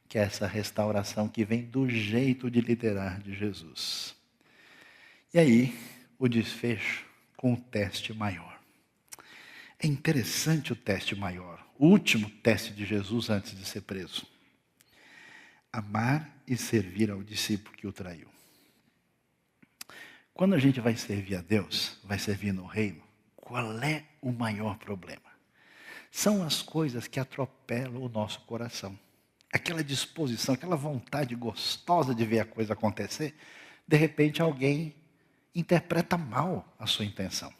A: que é essa restauração que vem do jeito de liderar de Jesus. E aí, o desfecho com o teste maior. É interessante o teste maior, o último teste de Jesus antes de ser preso. Amar e servir ao discípulo que o traiu. Quando a gente vai servir a Deus, vai servir no reino, qual é o maior problema? São as coisas que atropelam o nosso coração. Aquela disposição, aquela vontade gostosa de ver a coisa acontecer, de repente alguém interpreta mal a sua intenção.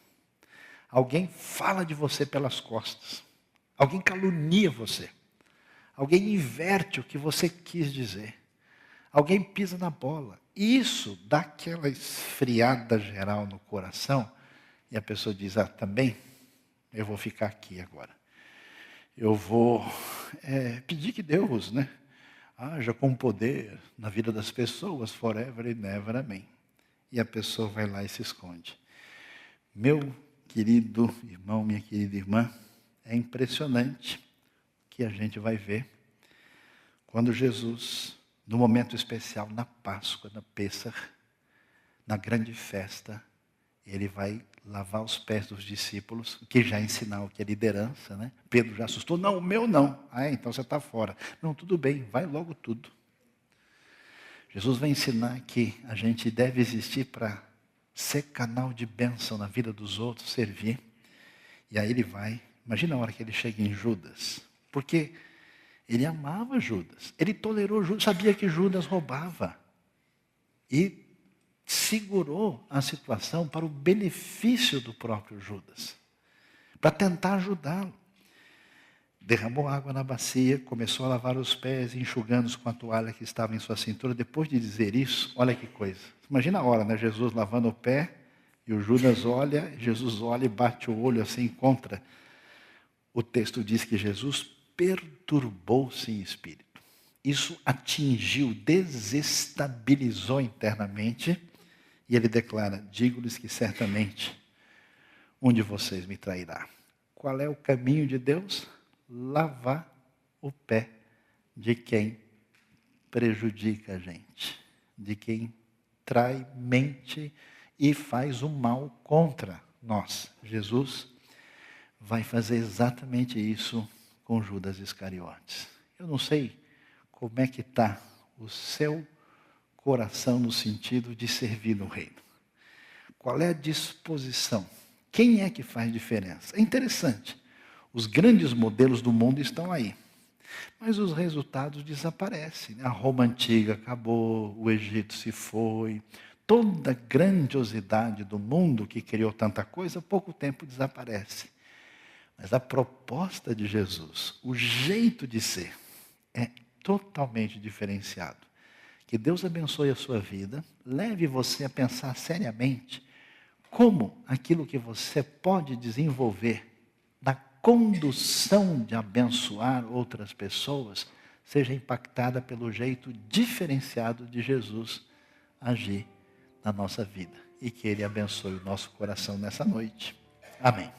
A: Alguém fala de você pelas costas. Alguém calunia você. Alguém inverte o que você quis dizer. Alguém pisa na bola. Isso dá aquela esfriada geral no coração. E a pessoa diz, também eu vou ficar aqui agora. Eu vou pedir que Deus, haja com poder na vida das pessoas, forever and never, amém. E a pessoa vai lá e se esconde. Meu querido irmão, minha querida irmã, é impressionante que a gente vai ver quando Jesus, no momento especial, na Páscoa, na Pêssar, na grande festa, ele vai lavar os pés dos discípulos, que já é sinal que é liderança, Pedro já assustou, não, o meu não. Então você está fora. Não, tudo bem, vai logo tudo. Jesus vai ensinar que a gente deve existir para ser canal de bênção na vida dos outros, servir. E aí ele vai, imagina a hora que ele chega em Judas, porque ele amava Judas, ele tolerou Judas, sabia que Judas roubava. E segurou a situação para o benefício do próprio Judas, para tentar ajudá-lo. Derramou água na bacia, começou a lavar os pés, enxugando-os com a toalha que estava em sua cintura. Depois de dizer isso, olha que coisa. Imagina a hora, Jesus lavando o pé, e o Judas olha, Jesus olha e bate o olho assim contra. O texto diz que Jesus perturbou-se em espírito. Isso atingiu, desestabilizou internamente, e ele declara, digo-lhes que certamente um de vocês me trairá. Qual é o caminho de Deus? Lavar o pé de quem prejudica a gente, de quem trai, mente e faz o mal contra nós. Jesus vai fazer exatamente isso com Judas Iscariotes. Eu não sei como é que está o seu coração no sentido de servir no reino. Qual é a disposição? Quem é que faz diferença? É interessante. Os grandes modelos do mundo estão aí. Mas os resultados desaparecem. A Roma antiga acabou, o Egito se foi. Toda a grandiosidade do mundo que criou tanta coisa, pouco tempo desaparece. Mas a proposta de Jesus, o jeito de ser, é totalmente diferenciado. Que Deus abençoe a sua vida, leve você a pensar seriamente como aquilo que você pode desenvolver na condução de abençoar outras pessoas seja impactada pelo jeito diferenciado de Jesus agir na nossa vida. E que Ele abençoe o nosso coração nessa noite. Amém.